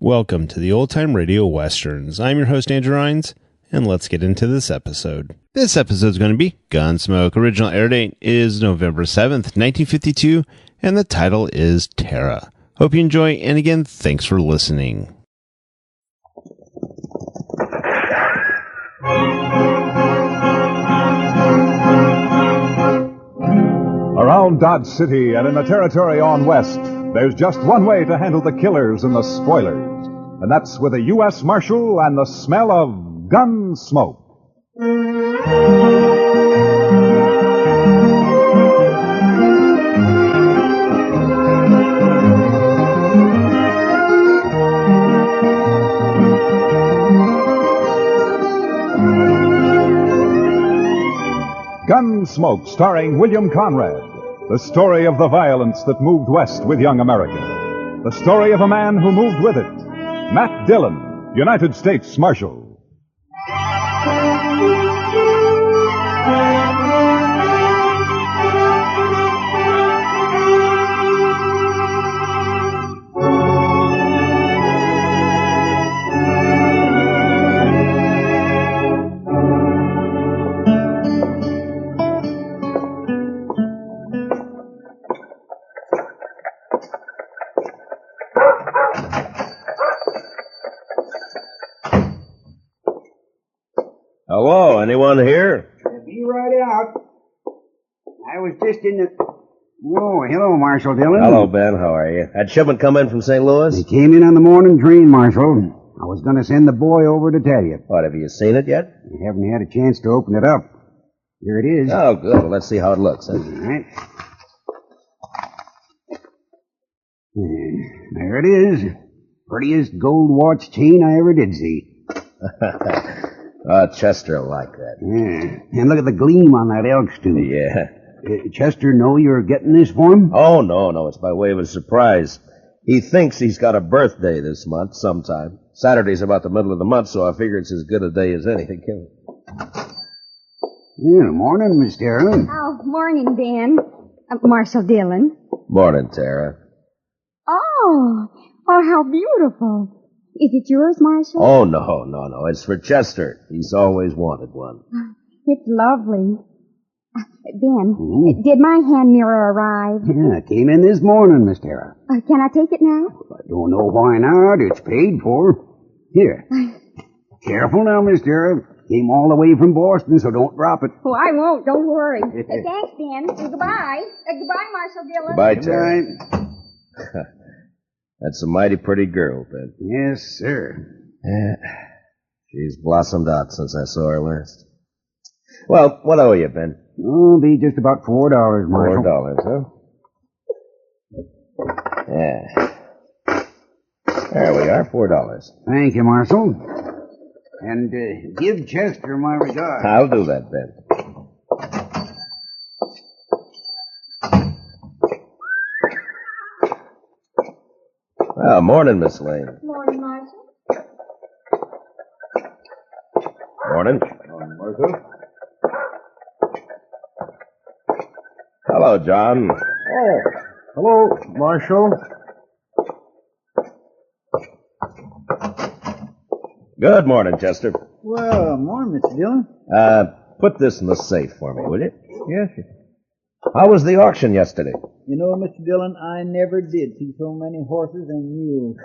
Welcome to the Old Time Radio Westerns. I'm your host, Andrew Rhynes, and let's get into this episode. This episode is going to be Gunsmoke. Original air date is November 7th, 1952, and the title is Tara. Hope you enjoy, and again, thanks for listening. Around Dodge City and in the territory on west, there's just one way to handle the killers and the spoilers, and that's with a U.S. Marshal and the smell of Gunsmoke. Gunsmoke, starring William Conrad. The story of the violence that moved west with young America. The story of a man who moved with it. Matt Dillon, United States Marshal. Hello, anyone here? Be right out. I was just in the... Oh, hello, Marshal Dillon. Hello, Ben. How are you? Had shipment come in from St. Louis? They came in on the morning train, Marshal. I was going to send the boy over to tell you. What, have you seen it yet? I haven't had a chance to open it up. Here it is. Oh, good. Well, let's see how it looks. All right. There it is. Prettiest gold watch chain I ever did see. Chester will like that. Yeah. And look at the gleam on that Elks, too. Yeah. Chester know you're getting this for him? Oh, no. It's by way of a surprise. He thinks he's got a birthday this month sometime. Saturday's about the middle of the month, so I figure it's as good a day as any. Yeah, morning, Miss Tara. Oh, morning, Ben. Marshal Dillon. Morning, Tara. Oh, how beautiful. Is it yours, Marshal? Oh, no. It's for Chester. He's always wanted one. It's lovely. Ben, did my hand mirror arrive? Yeah, it came in this morning, Miss Tara. Can I take it now? I don't know why not. It's paid for. Here. Careful now, Miss Tara. Came all the way from Boston, so don't drop it. Oh, I won't. Don't worry. Thanks, Ben. Goodbye. Goodbye, Marshal Dillon. Goodbye, Tara. That's a mighty pretty girl, Ben. Yes, sir. She's blossomed out since I saw her last. Well, what owe you, Ben? Oh, be just about $4, Marshal. $4, huh? Yeah. There we are, $4. Thank you, Marshal. And give Chester my regards. I'll do that, Ben. Well, morning, Miss Lane. Morning, Marshal. Morning. Morning, Marshal. Hello, John. Oh, hello, Marshal. Good morning, Chester. Well, morning, Mr. Dillon. Put this in the safe for me, will you? Yes, sir. How was the auction yesterday? You know, Mr. Dillon, I never did see so many horses and mules.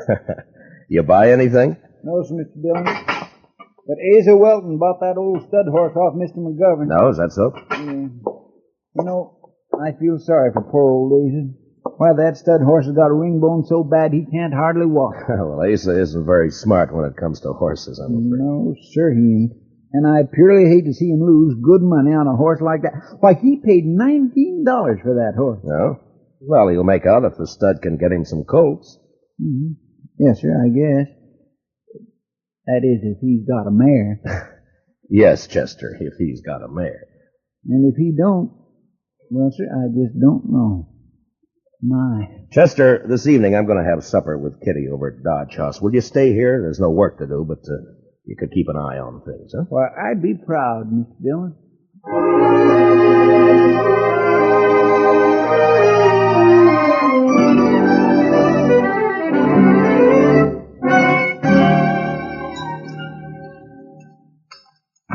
You buy anything? No, sir, Mr. Dillon. But Asa Welton bought that old stud horse off Mr. McGovern. No, is that so? You know, I feel sorry for poor old Asa. Why, that stud horse has got a ring bone so bad he can't hardly walk. Well, Asa isn't very smart when it comes to horses, I'm afraid. No, sir, he ain't. And I purely hate to see him lose good money on a horse like that. Why, he paid $19 for that horse. No? Well, he'll make out if the stud can get him some colts. Mm-hmm. Yes, sir, I guess. That is, if he's got a mare. Yes, Chester, if he's got a mare. And if he don't, well, sir, I just don't know. My. Chester, this evening I'm going to have supper with Kitty over at Dodge House. Will you stay here? There's no work to do, but you could keep an eye on things, huh? Well, I'd be proud, Mr. Dillon.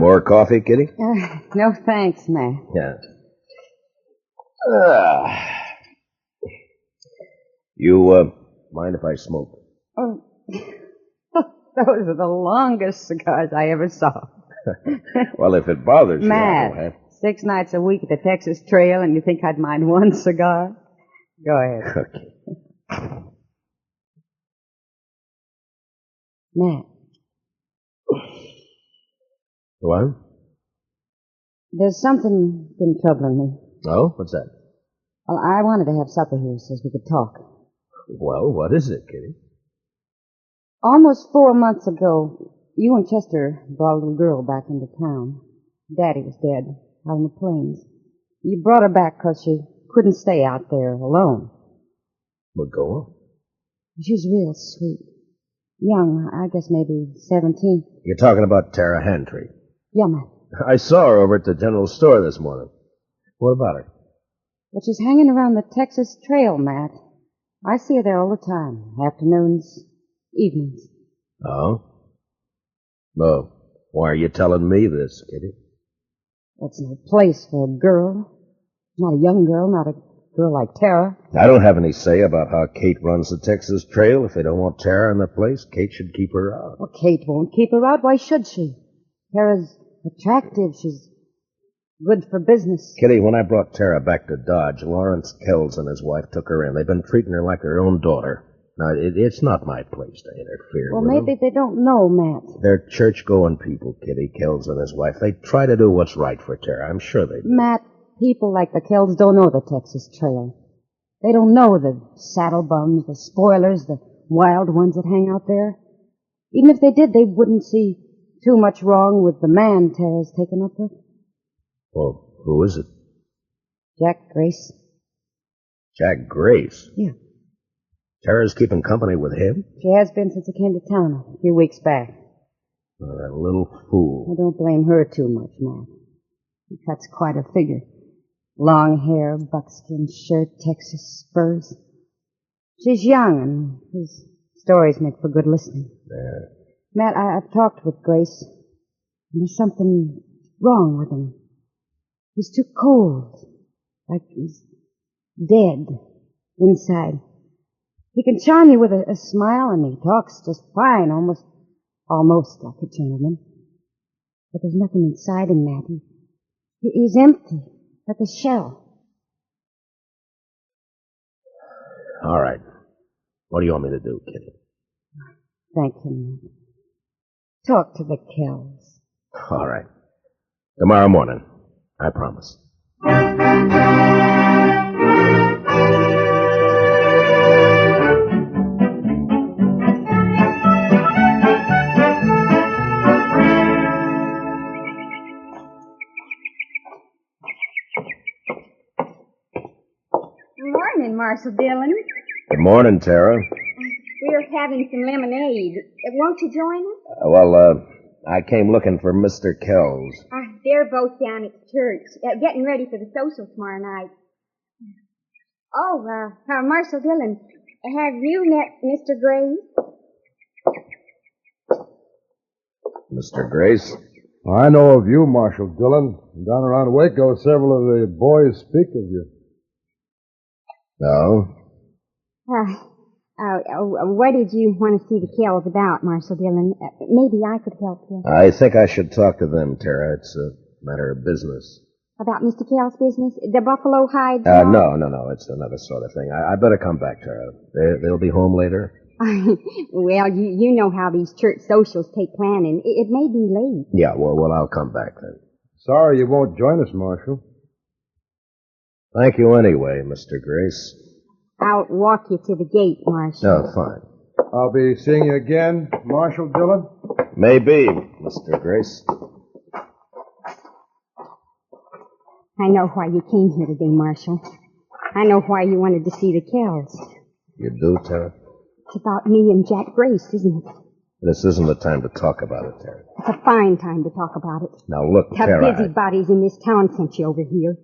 More coffee, Kitty? No thanks, Matt. Yeah. You, mind if I smoke? Oh, those are the longest cigars I ever saw. Well, if it bothers you, Matt, I will have. 6 nights a week at the Texas Trail, and you think I'd mind one cigar? Go ahead. Okay. Matt, What? there's something been troubling me. Oh, what's that? Well, I wanted to have supper here so we could talk. Well, what is it, Kitty? Almost 4 months ago, you and Chester brought a little girl back into town. Daddy was dead out in the plains. You brought her back because she couldn't stay out there alone. Well, go on. She's real sweet. Young, I guess maybe 17. You're talking about Tara Hantry. Yeah, Matt. I saw her over at the general store this morning. What about her? But she's hanging around the Texas Trail, Matt. I see her there all the time. Afternoons, evenings. Oh? Well, why are you telling me this, Kitty? That's no place for a girl. Not a young girl, not a girl like Tara. I don't have any say about how Kate runs the Texas Trail. If they don't want Tara in the place, Kate should keep her out. Well, Kate won't keep her out. Why should she? Tara's attractive. She's good for business. Kitty, when I brought Tara back to Dodge, Lawrence Kells and his wife took her in. They've been treating her like her own daughter. Now, it's not my place to interfere Well, with maybe them. they don't know, Matt. They're church-going people, Kitty, Kells and his wife. They try to do what's right for Tara. I'm sure they do. Matt, people like the Kells don't know the Texas Trail. They don't know the saddle bums, the spoilers, the wild ones that hang out there. Even if they did, they wouldn't see too much wrong with the man Tara's taken up with. Well, who is it? Jack Grace. Jack Grace. Yeah. Tara's keeping company with him? She has been since I came to town a few weeks back. Oh, that little fool. I don't blame her too much, Matt. She cuts quite a figure. Long hair, buckskin shirt, Texas spurs. She's young, and his stories make for good listening. Yeah. Matt, I've talked with Grace, and there's something wrong with him. He's too cold, like he's dead inside. He can charm you with a smile, and he talks just fine, almost like a gentleman. But there's nothing inside him, Matt. He's empty, like a shell. All right. What do you want me to do, Kitty? Thank you, Matt. Talk to the Kells. All right. Tomorrow morning. I promise. Morning, Marshal Dillon. Good morning, Tara. We're having some lemonade. Won't you join us? I came looking for Mr. Kells. They're both down at church, getting ready for the social tomorrow night. Oh, Marshal Dillon, have you met Mr. Grace? Mr. Grace? I know of you, Marshal Dillon. Down around Waco, several of the boys speak of you. No? What did you want to see the Kells about, Marshal Dillon? Maybe I could help you. I think I should talk to them, Tara. It's a matter of business. About Mr. Kells' business? The buffalo hides? No. It's another sort of thing. I better come back, Tara. They'll be home later? Well, you know how these church socials take planning. It may be late. Yeah, well, I'll come back then. Sorry you won't join us, Marshal. Thank you anyway, Mr. Grace. I'll walk you to the gate, Marshal. Oh, fine. I'll be seeing you again, Marshal Dillon. Maybe, Mr. Grace. I know why you came here today, Marshal. I know why you wanted to see the Kells. You do, Tara? It's about me and Jack Grace, isn't it? This isn't the time to talk about it, Tara. It's a fine time to talk about it. Now, look, The Tara... busybodies in this town sent you over here.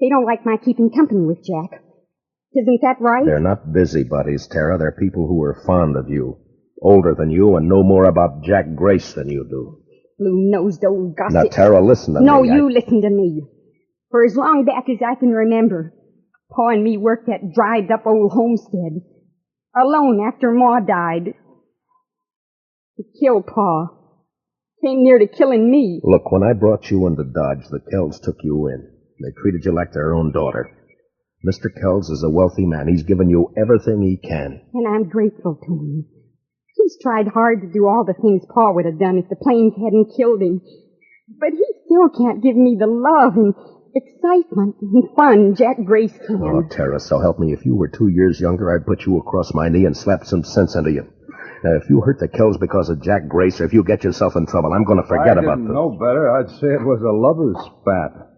They don't like my keeping company with Jack. Isn't that right? They're not busybodies, Tara. They're people who are fond of you, older than you, and know more about Jack Grace than you do. Blue-nosed old gossip. Now, Tara, listen to me. No, you listen to me. For as long back as I can remember, Pa and me worked that dried-up old homestead. Alone after Ma died. To kill Pa. Came near to killing me. Look, when I brought you into Dodge, the Kells took you in. They treated you like their own daughter. Mr. Kells is a wealthy man. He's given you everything he can. And I'm grateful to him. He's tried hard to do all the things Pa would have done if the planes hadn't killed him. But he still can't give me the love and excitement and fun Jack Grace can. Oh, Tara, so help me. If you were 2 years younger, I'd put you across my knee and slap some sense into you. Now, if you hurt the Kells because of Jack Grace, or if you get yourself in trouble, I'm going to forget about this. If I didn't know better, I'd say it was a lover's spat.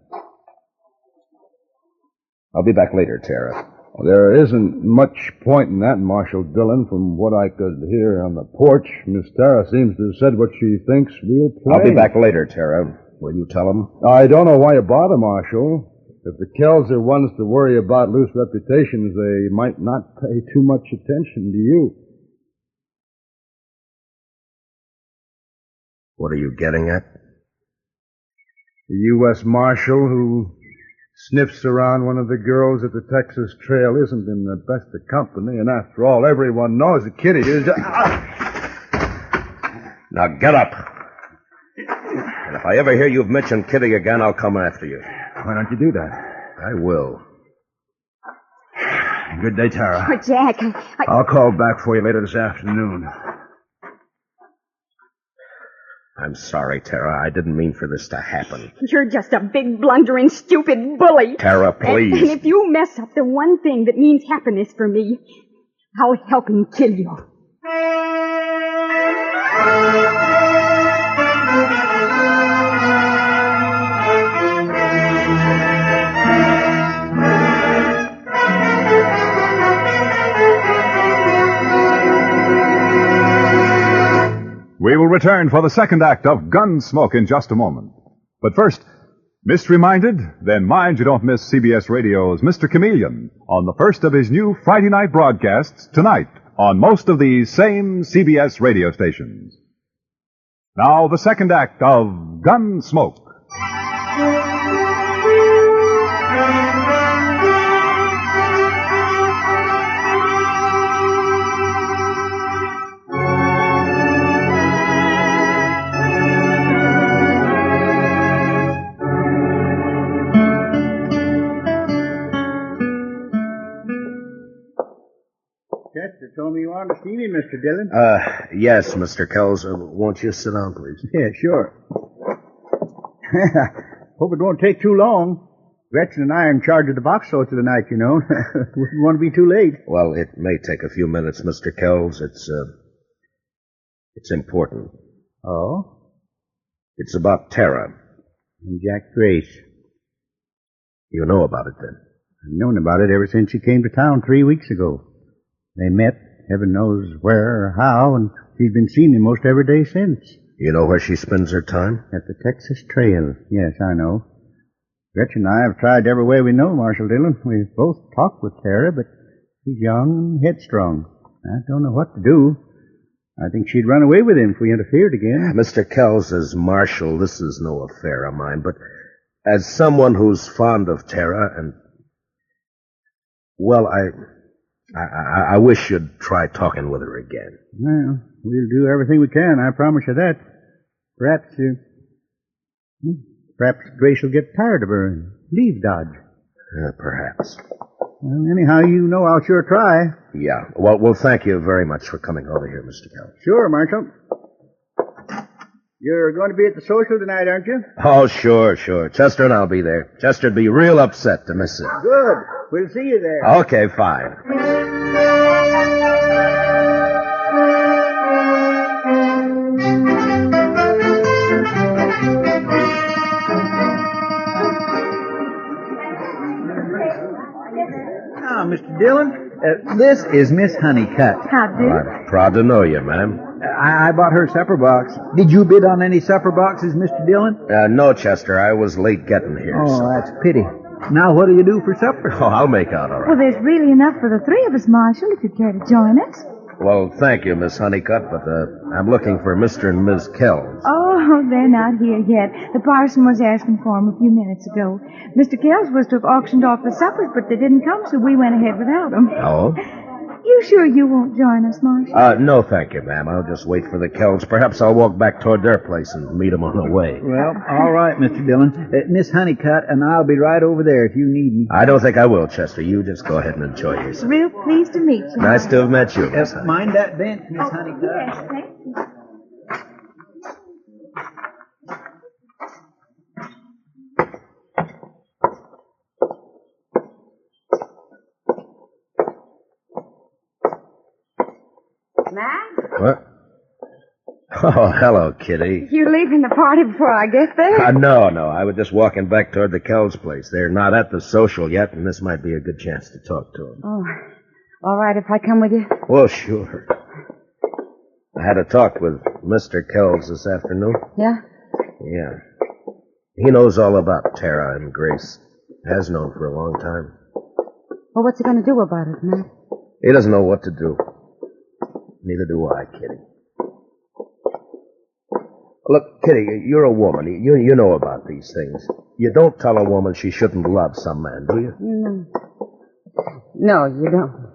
I'll be back later, Tara. There isn't much point in that, Marshal Dillon. From what I could hear on the porch, Miss Tara seems to have said what she thinks real plain. I'll be back later, Tara. Will you tell him? I don't know why you bother, Marshal. If the Kells are ones to worry about loose reputations, they might not pay too much attention to you. What are you getting at? The U.S. Marshal who sniffs around one of the girls at the Texas Trail isn't in the best of company, and after all, everyone knows that Kitty is... Now get up. And if I ever hear you've mentioned Kitty again, I'll come after you. Why don't you do that? I will. Good day, Tara. Oh, Jack, I'll call back for you later this afternoon. I'm sorry, Tara. I didn't mean for this to happen. You're just a big, blundering, stupid bully. Tara, please. And if you mess up the one thing that means happiness for me, I'll help him kill you. We will return for the second act of Gunsmoke in just a moment. But first, mystery-minded? Then mind you don't miss CBS Radio's Mr. Chameleon on the first of his new Friday night broadcasts tonight on most of these same CBS radio stations. Now, the second act of Gunsmoke. Chester told me you wanted to see me, Mr. Dillon. Yes, Mr. Kells. Won't you sit down, please? Yeah, sure. Hope it won't take too long. Gretchen and I are in charge of the box show tonight, you know. Wouldn't want to be too late. Well, it may take a few minutes, Mr. Kells. It's important. Oh? It's about Tara. And Jack Grace. You know about it, then? I've known about it ever since she came to town 3 weeks ago. They met, heaven knows where or how, and she's been seeing him most every day since. You know where she spends her time? At the Texas Trail. Yes, I know. Gretchen and I have tried every way we know, Marshal Dillon. We've both talked with Tara, but she's young and headstrong. I don't know what to do. I think she'd run away with him if we interfered again. Mr. Kells, as Marshal, this is no affair of mine, but as someone who's fond of Tara and... Well, I wish you'd try talking with her again. Well, we'll do everything we can, I promise you that. Perhaps Grace will get tired of her and leave Dodge. Perhaps. Well, anyhow, you know I'll sure try. Yeah. Well, thank you very much for coming over here, Mr. Kells. Sure, Marshal. You're going to be at the social tonight, aren't you? Oh, sure. Chester and I'll be there. Chester'd be real upset to miss it. Good. We'll see you there. Okay, fine. Now, Mr. Dillon, this is Miss Honeycutt. How do? I'm proud to know you, ma'am. I bought her supper box. Did you bid on any supper boxes, Mr. Dillon? No, Chester. I was late getting here. Oh, so. that's a pity. Now, what do you do for supper? Oh, I'll make out all right. Well, there's really enough for the three of us, Marshal, if you'd care to join us. Well, thank you, Miss Honeycutt, but I'm looking for Mr. and Miss Kells. Oh, they're not here yet. The parson was asking for them a few minutes ago. Mr. Kells was to have auctioned off the suppers, but they didn't come, so we went ahead without them. Oh? You sure you won't join us, Marshal? No, thank you, ma'am. I'll just wait for the Kells. Perhaps I'll walk back toward their place and meet them on the way. Well, all right, Mr. Dillon. Miss Honeycutt and I'll be right over there if you need me. I don't think I will, Chester. You just go ahead and enjoy yourself. Real pleased to meet you. Nice to have met you, Miss Honeycutt. Mind that bench, Miss Honeycutt. Yes, thank you. Matt? What? Oh, hello, Kitty. You leaving the party before I get there? No. I was just walking back toward the Kells place. They're not at the social yet, and this might be a good chance to talk to them. Oh, all right if I come with you? Well, sure. I had a talk with Mr. Kells this afternoon. Yeah? Yeah. He knows all about Tara and Grace. Has known for a long time. Well, what's he going to do about it, Matt? He doesn't know what to do. Neither do I, Kitty. Look, Kitty, you're a woman. You know about these things. You don't tell a woman she shouldn't love some man, do you? No. No, you don't.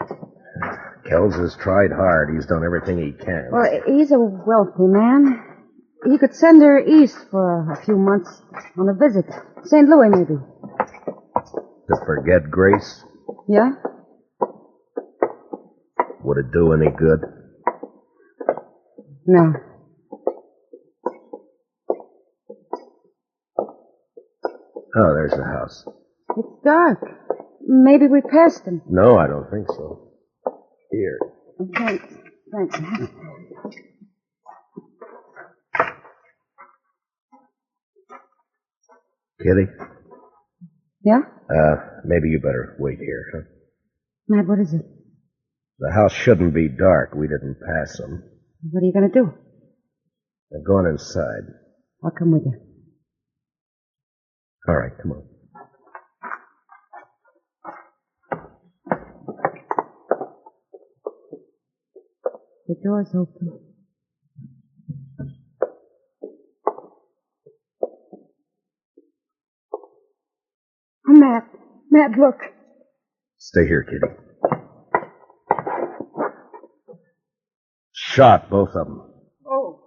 Kells has tried hard. He's done everything he can. Well, he's a wealthy man. He could send her east for a few months on a visit. St. Louis, maybe. To forget Grace? Yeah? Would it do any good? No. Oh, there's the house. It's dark. Maybe we passed him. No, I don't think so. Here. Thanks. Kitty? Yeah? Maybe you better wait here, huh? Matt, what is it? The house shouldn't be dark. We didn't pass them. What are you going to do? They're going inside. I'll come with you. All right, come on. The door's open. Oh, Matt, look. Stay here, Kitty. Shot, both of them. Oh.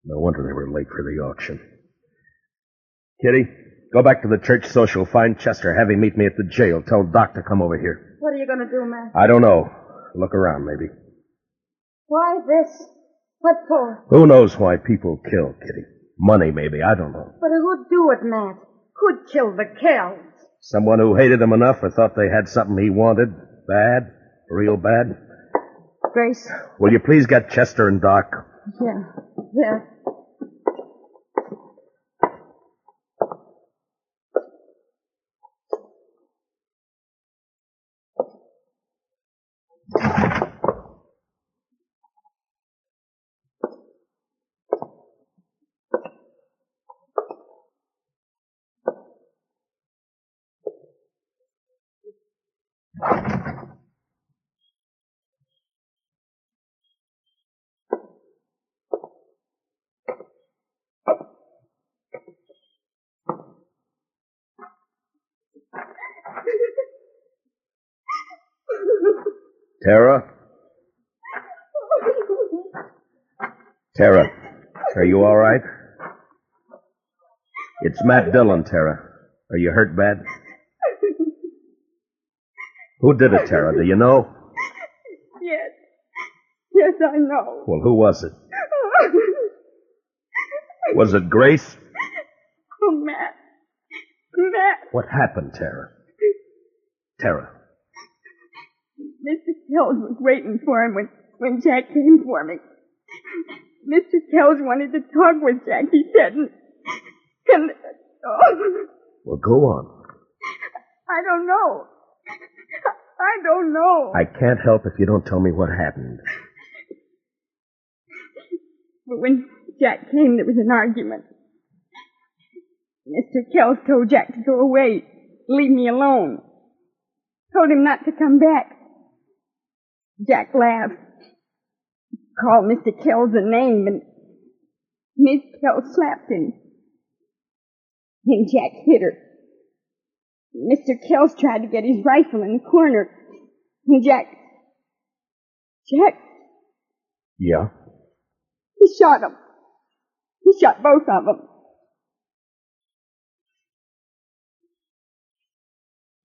No wonder they were late for the auction. Kitty, go back to the church social. Find Chester. Have him meet me at the jail. Tell Doc to come over here. What are you going to do, Matt? I don't know. Look around, maybe. Why this? What for? Who knows why people kill, Kitty? Money, maybe. I don't know. But who'd do it, Matt? Who'd kill the Kells? Someone who hated him enough or thought they had something he wanted. Bad. Real bad. Grace? Will you please get Chester and Doc? Yeah. Tara? Tara, are you all right? It's Matt Dillon, Tara. Are you hurt bad? Who did it, Tara? Do you know? Yes, I know. Well, who was it? Was it Grace? Oh, Matt. What happened, Tara? Tara. Mr. Kells was waiting for him when Jack came for me. Mr. Kells wanted to talk with Jack, he said, and Well, go on. I don't know. I don't know. I can't help if you don't tell me what happened. But when Jack came, there was an argument. Mr. Kells told Jack to go away, leave me alone. Told him not to come back. Jack laughed, called Mr. Kells a name, and Miss Kells slapped him. And Jack hit her. Mr. Kells tried to get his rifle in the corner, and Jack, Yeah? he shot him. He shot both of them.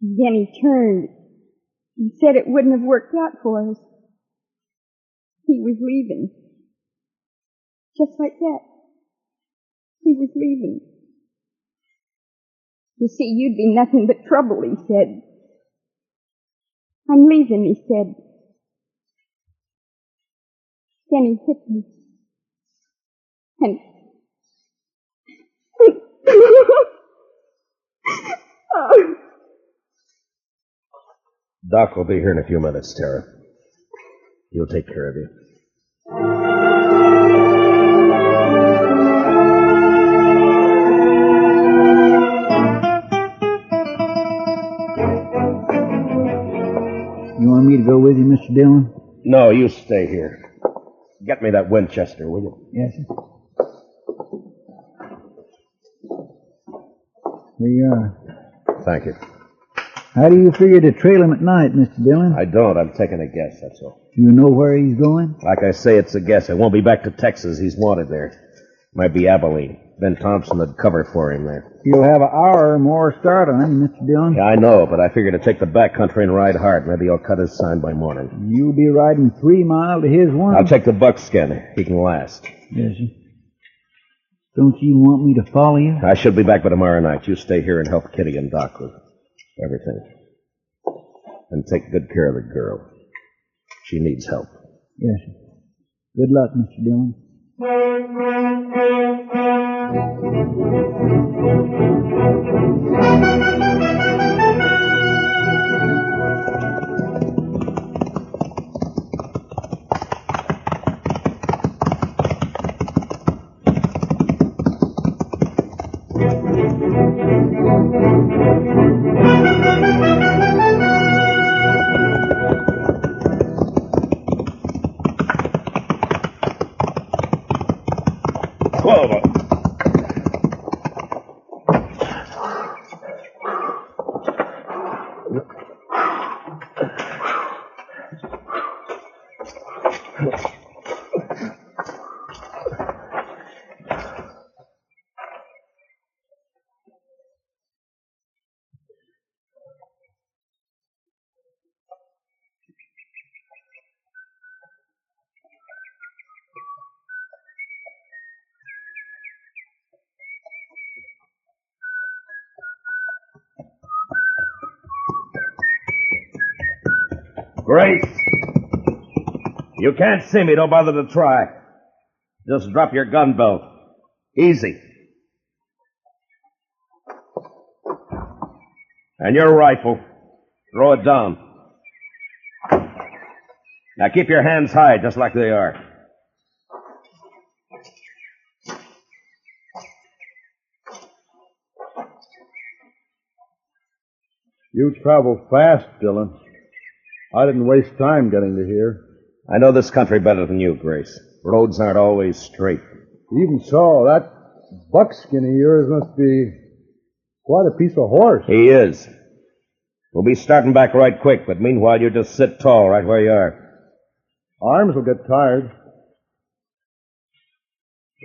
Then he turned and said it wouldn't have worked out for us. He was leaving. Just like that. He was leaving. You see, you'd be nothing but trouble, he said. I'm leaving, he said. Then he hit me. And... oh. Doc will be here in a few minutes, Tara. He'll take care of you. You want me to go with you, Mr. Dillon? No, you stay here. Get me that Winchester, will you? Yes, sir. Here you are. Thank you. How do you figure to trail him at night, Mr. Dillon? I don't. I'm taking a guess, that's all. You know where he's going? Like I say, it's a guess. I won't be back to Texas. He's wanted there. Might be Abilene. Ben Thompson would cover for him there. You'll have an hour or more start on him, Mr. Dillon. Yeah, I know, but I figure to take the back country and ride hard. Maybe he'll cut his sign by morning. You'll be riding 3 miles to his 1. I'll take the buckskin. He can last. Yes, sir. Don't you want me to follow you? I should be back by tomorrow night. You stay here and help Kitty and Doc with everything. And take good care of the girl. She needs help. Yes, sir. Good luck, Mr. Dillon. Grace! You can't see me. Don't bother to try. Just drop your gun belt. Easy. And your rifle. Throw it down. Now keep your hands high, just like they are. You travel fast, Dillon. I didn't waste time getting to here. I know this country better than you, Grace. Roads aren't always straight. Even so, that buckskin of yours must be quite a piece of horse. He is. We'll be starting back right quick, but meanwhile you just sit tall right where you are. Arms will get tired.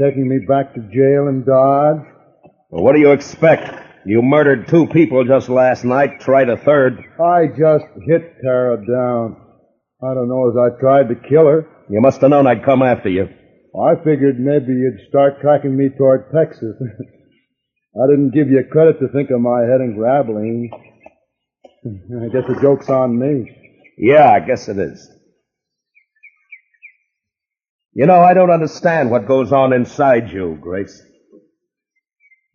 Taking me back to jail in Dodge. Well, what do you expect? You murdered 2 people just last night, tried a third. I just hit Tara down. I don't know as I tried to kill her. You must have known I'd come after you. I figured maybe you'd start tracking me toward Texas. I didn't give you credit to think of my heading for Abilene. I guess the joke's on me. Yeah, I guess it is. You know, I don't understand what goes on inside you, Grace.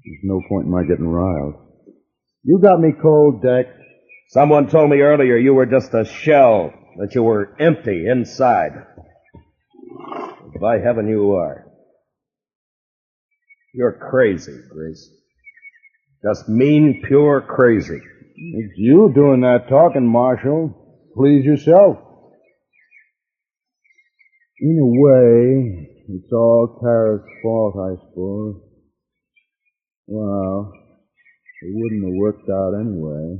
There's no point in my getting riled. You got me cold, Deck. Someone told me earlier you were just a shell, that you were empty inside. By heaven, you are. You're crazy, Grace. Just mean, pure crazy. It's you doing that talking, Marshal. Please yourself. In a way, it's all Tara's fault, I suppose. Well, it wouldn't have worked out anyway,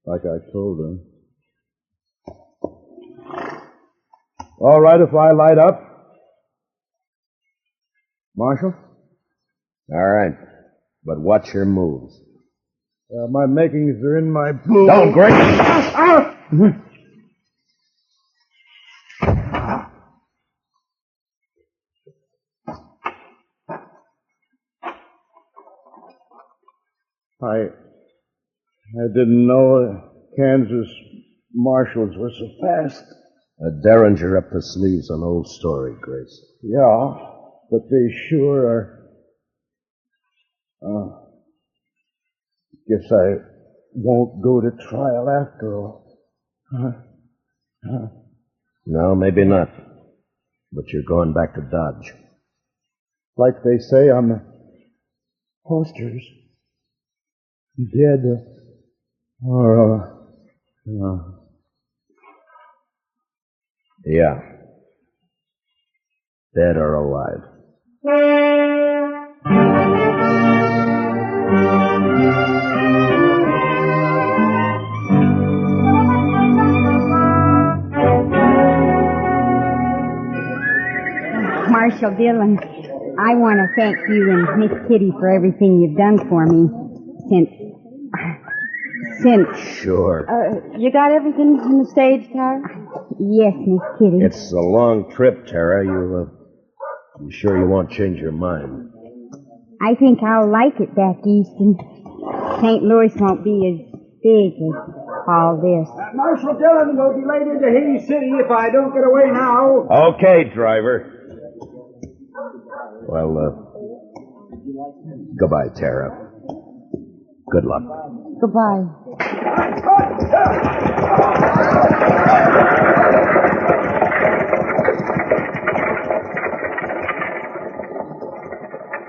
like I told her. All right if I light up? Marshal? All right. But watch your moves. My makings are in my blue... Don't, Grace! I didn't know Kansas marshals were so fast. A derringer up the sleeve's an old story, Grace. Yeah, but they sure are... guess I won't go to trial after all. No, maybe not. But you're going back to Dodge. Like they say on the posters. Dead. Yeah. Dead or alive. Marshal Dillon, I want to thank you and Miss Kitty for everything you've done for me since... Sure. You got everything in the stage, Tara? Yes, Miss Kitty. It's a long trip, Tara. You sure you won't change your mind? I think I'll like it back east, and St. Louis won't be as big as all this. Marshal Dillon will be late into Hays City if I don't get away now. Okay, driver. Well, goodbye, Tara. Good luck. Goodbye.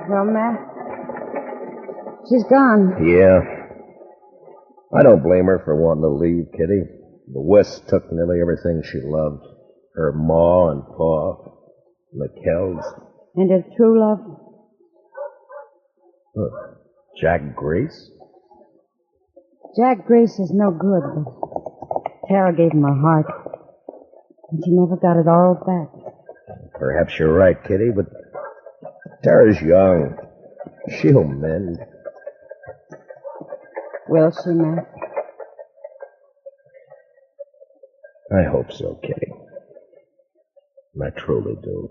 Well, Matt, she's gone. Yeah. I don't blame her for wanting to leave, Kitty. The West took nearly everything she loved. Her ma and pa, and the Kells. And her true love? Jack Grace? Jack Grace is no good, but Tara gave him her heart. And she never got it all back. Perhaps you're right, Kitty, but Tara's young. She'll mend. Will she, Matt? I hope so, Kitty. I truly do.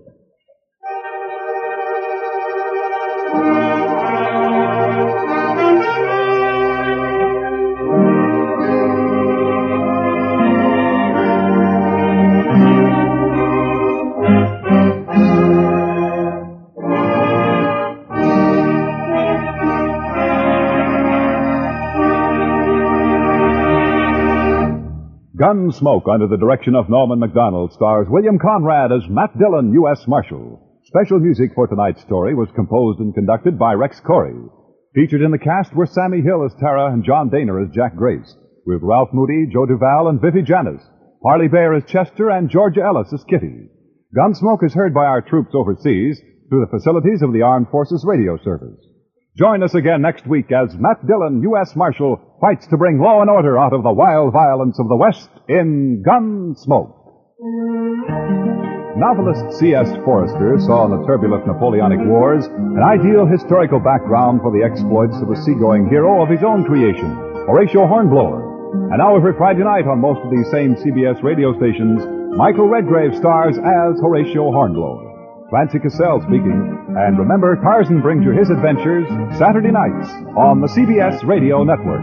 Gunsmoke, under the direction of Norman Macdonnell, stars William Conrad as Matt Dillon, U.S. Marshal. Special music for tonight's story was composed and conducted by Rex Koury. Featured in the cast were Sammie Hill as Tara and John Dehner as Jack Grace, with Ralph Moody, Joe Duval, and Vivi Janice. Parley Baer as Chester and Georgia Ellis as Kitty. Gunsmoke is heard by our troops overseas through the facilities of the Armed Forces Radio Service. Join us again next week as Matt Dillon, U.S. Marshal, fights to bring law and order out of the wild violence of the West in Gunsmoke. Novelist C.S. Forrester saw in the turbulent Napoleonic Wars an ideal historical background for the exploits of a seagoing hero of his own creation, Horatio Hornblower. And now every Friday night on most of these same CBS radio stations, Michael Redgrave stars as Horatio Hornblower. Clancy Cassell speaking. And remember, Tarzan brings you his adventures Saturday nights on the CBS Radio Network.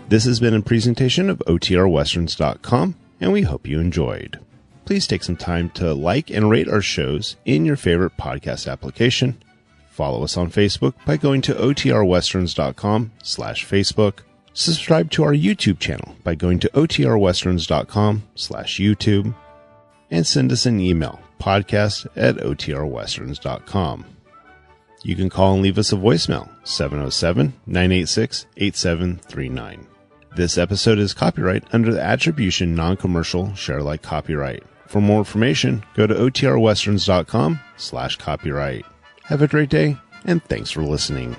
This has been a presentation of OTRWesterns.com, and we hope you enjoyed. Please take some time to like and rate our shows in your favorite podcast application. Follow us on Facebook by going to OTRWesterns.com/Facebook. Subscribe to our YouTube channel by going to OTRWesterns.com/YouTube. And send us an email, podcast@OTRWesterns.com. You can call and leave us a voicemail, 707-986-8739. This episode is copyright under the Attribution Non-Commercial Share-alike copyright. For more information, go to OTRWesterns.com/copyright. Have a great day, and thanks for listening.